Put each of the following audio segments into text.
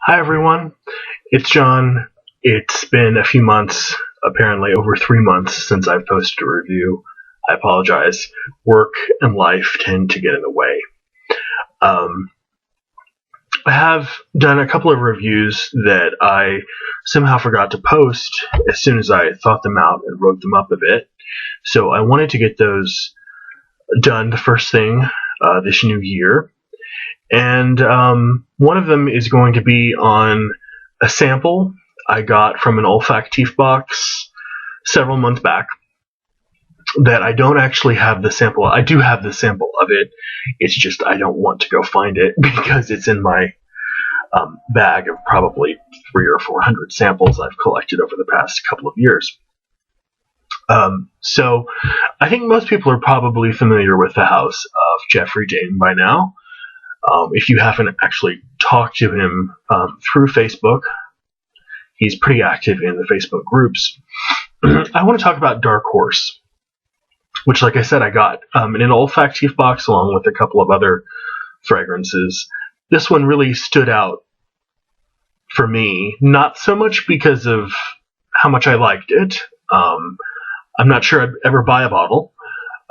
Hi everyone, it's John. It's been a few months, apparently over 3 months, since I've posted a review. I apologize. Work and life tend to get in the way. Um, I have done a couple of reviews that I somehow forgot to post as soon as I thought them out and wrote them up a bit. So I wanted to get those done the first thing this new year. And one of them is going to be on a sample I got from an olfactif box several months back that I don't actually have the sample. I do have the sample of it. It's just I don't want to go find it because it's in my bag of probably 300 or 400 samples I've collected over the past couple of years. So I think most people are probably familiar with the house of Jeffrey Dahmer by now. If you haven't actually talked to him through Facebook, he's pretty active in the Facebook groups. I want to talk about Dark Horse, which, like I said, I got in an olfactif box along with a couple of other fragrances. This one really stood out for me, not so much because of how much I liked it. I'm not sure I'd ever buy a bottle,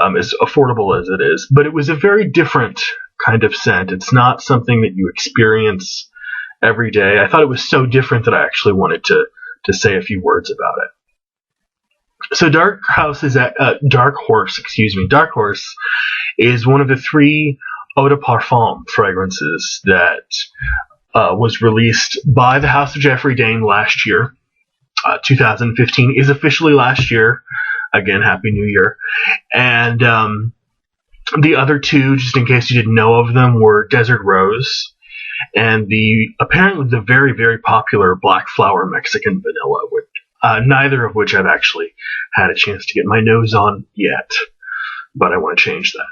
as affordable as it is, but it was a very different kind of scent. It's not something that you experience every day. I thought it was so different that I actually wanted to say a few words about it. So Dark Horse is one of the 3 eau de parfum fragrances that was released by the House of Jeffrey Dahmer last year. 2015 is officially last year. Again, Happy New Year. And the other 2, just in case you didn't know of them, were Desert Rose and apparently the very, very popular Black Flower Mexican Vanilla, neither of which I've actually had a chance to get my nose on yet, but I want to change that.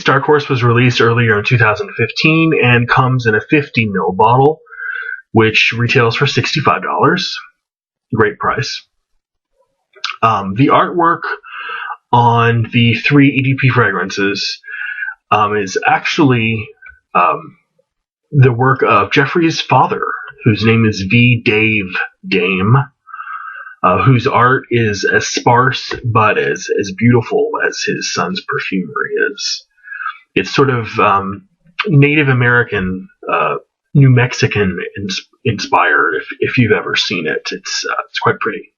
Dark Horse was released earlier in 2015 and comes in a 50 ml bottle, which retails for $65. Great price. The artwork on the 3 EDP fragrances is actually the work of Jeffrey's father, whose name is V. Dave Dahmer, whose art is as sparse but as beautiful as his son's perfumery is. It's sort of Native American, New Mexican inspired. If you've ever seen it, it's quite pretty.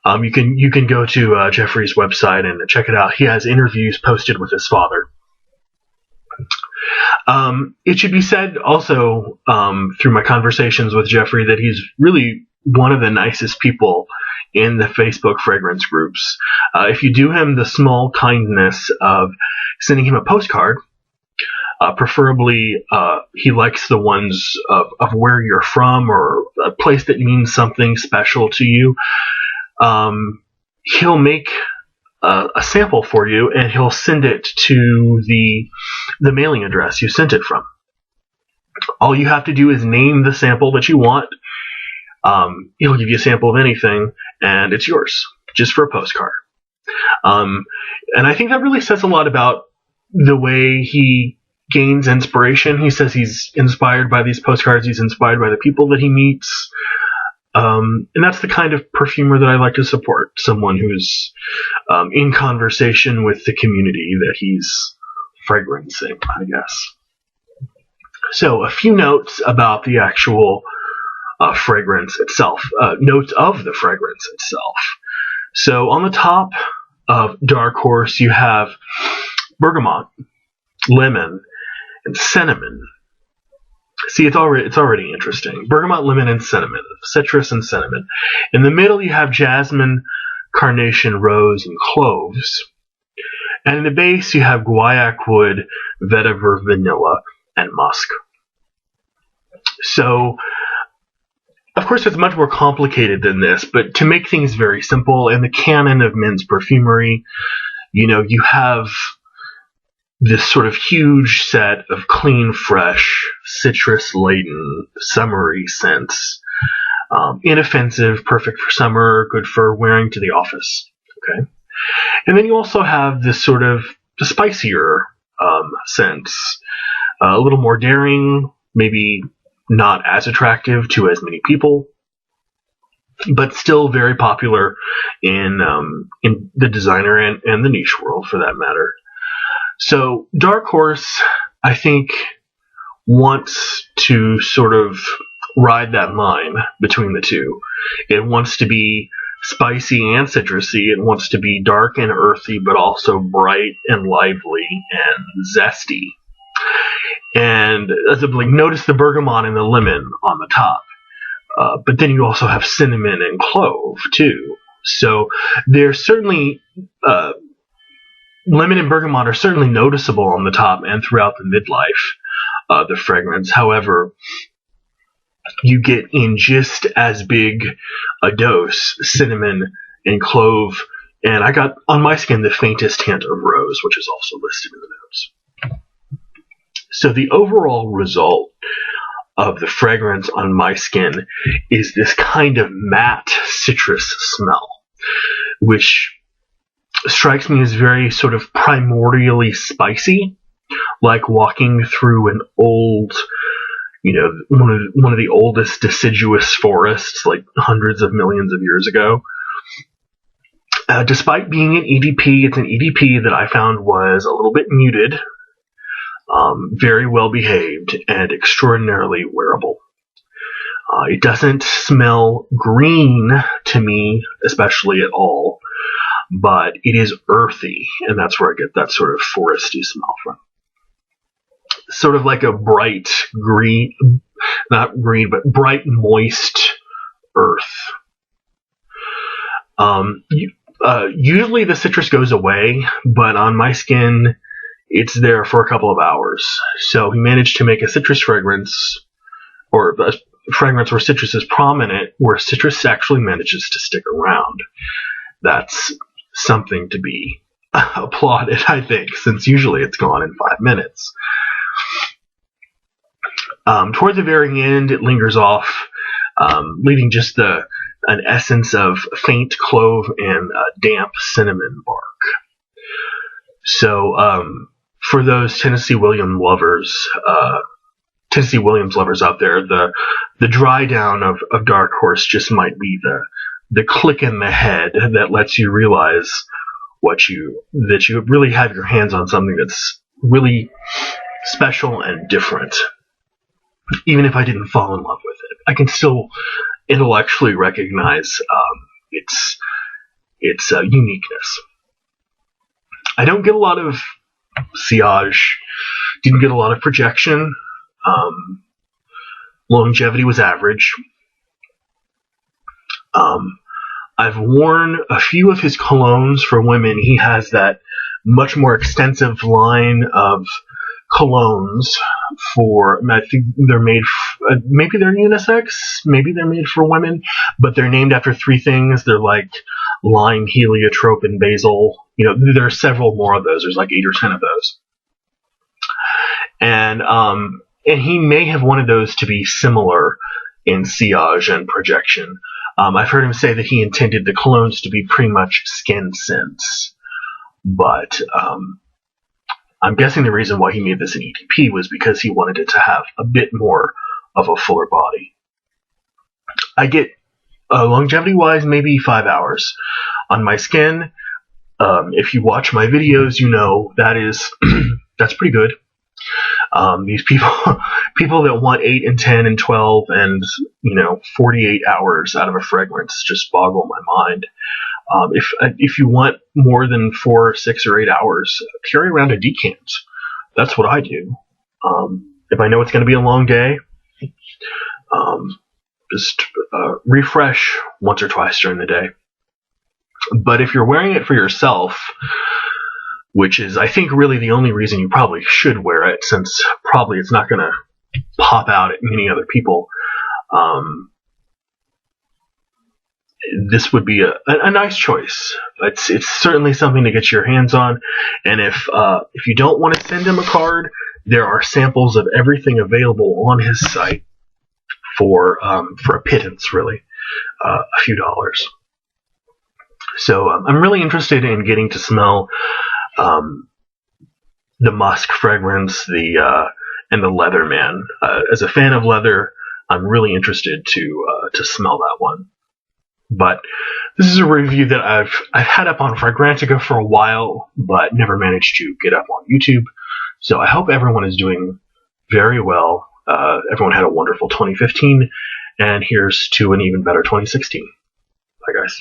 You can go to Jeffrey's website and check it out. He has interviews posted with his father. It should be said also through my conversations with Jeffrey that he's really one of the nicest people in the Facebook fragrance groups. If you do him the small kindness of sending him a postcard, preferably he likes the ones of where you're from or a place that means something special to you. He'll make a sample for you and he'll send it to the mailing address you sent it from. All you have to do is name the sample that you want. He'll give you a sample of anything and it's yours, just for a postcard. And I think that really says a lot about the way he gains inspiration. He says he's inspired by these postcards. He's inspired by the people that he meets. And that's the kind of perfumer that I like to support. Someone who's in conversation with the community that he's fragrancing, I guess. So a few notes about the actual fragrance itself. Notes of the fragrance itself. So on the top of Dark Horse, you have bergamot, lemon, and cinnamon. See, it's already interesting. Bergamot, lemon, and cinnamon. Citrus and cinnamon. In the middle, you have jasmine, carnation, rose, and cloves. And in the base, you have guaiac wood, vetiver, vanilla, and musk. So, of course, it's much more complicated than this, but to make things very simple, in the canon of men's perfumery, you have this sort of huge set of clean, fresh, citrus-laden, summery scents. Inoffensive, perfect for summer, good for wearing to the office. Okay, and then you also have this sort of the spicier scents. A little more daring, maybe not as attractive to as many people, but still very popular in the designer and the niche world, for that matter. So Dark Horse, I think, wants to sort of ride that line between the two. It wants to be spicy and citrusy. It wants to be dark and earthy, but also bright and lively and zesty. And notice the bergamot and the lemon on the top. But then you also have cinnamon and clove too. So there's certainly lemon and bergamot are certainly noticeable on the top and throughout the midlife of the fragrance. However, you get in just as big a dose cinnamon and clove, and I got on my skin the faintest hint of rose, which is also listed in the notes. So the overall result of the fragrance on my skin is this kind of matte citrus smell, which strikes me as very sort of primordially spicy, like walking through an old, one of the oldest deciduous forests, like hundreds of millions of years ago. Despite being an EDP, it's an EDP that I found was a little bit muted, very well behaved, and extraordinarily wearable. It doesn't smell green to me, especially at all, but it is earthy, and that's where I get that sort of foresty smell from. Sort of like a bright green, not green, but bright, moist earth. Usually the citrus goes away, but on my skin, it's there for a couple of hours. So he managed to make a citrus fragrance, or a fragrance where citrus is prominent, where citrus actually manages to stick around. That's something to be applauded, I think, since usually it's gone in 5 minutes. Toward the very end, it lingers off, leaving just an essence of faint clove and damp cinnamon bark. So, for those Tennessee Williams lovers out there, the dry down of Dark Horse just might be the click in the head that lets you realize that you really have your hands on something that's really special and different. Even if I didn't fall in love with it, I can still intellectually recognize its uniqueness. I don't get a lot of sillage, didn't get a lot of projection. Longevity was average. I've worn a few of his colognes for women. He has that much more extensive line of colognes I think they're made, maybe they're unisex, maybe they're made for women, but they're named after 3 things. They're like lime, heliotrope, and basil. There are several more of those. There's like 8 or 10 of those. And he may have wanted those to be similar in sillage and projection. I've heard him say that he intended the colognes to be pretty much skin scents, but I'm guessing the reason why he made this an EDP was because he wanted it to have a bit more of a fuller body. I get, longevity-wise, maybe 5 hours. On my skin, if you watch my videos, that's pretty good. These people that want 8 and 10 and 12 and 48 hours out of a fragrance just boggle my mind. If you want more than 4, 6, or 8 hours, carry around a decant. That's what I do. If I know it's going to be a long day, just refresh once or twice during the day. But if you're wearing it for yourself, which is, I think, really the only reason you probably should wear it, since probably it's not going to pop out at many other people, this would be a nice choice. It's certainly something to get your hands on, and if you don't want to send him a card, there are samples of everything available on his site for a pittance, really, a few dollars. So I'm really interested in getting to smell the musk fragrance, and the Leatherman. As a fan of leather, I'm really interested to smell that one. But this is a review that I've had up on Fragrantica for a while, but never managed to get up on YouTube. So I hope everyone is doing very well. Everyone had a wonderful 2015, and here's to an even better 2016. Bye, guys.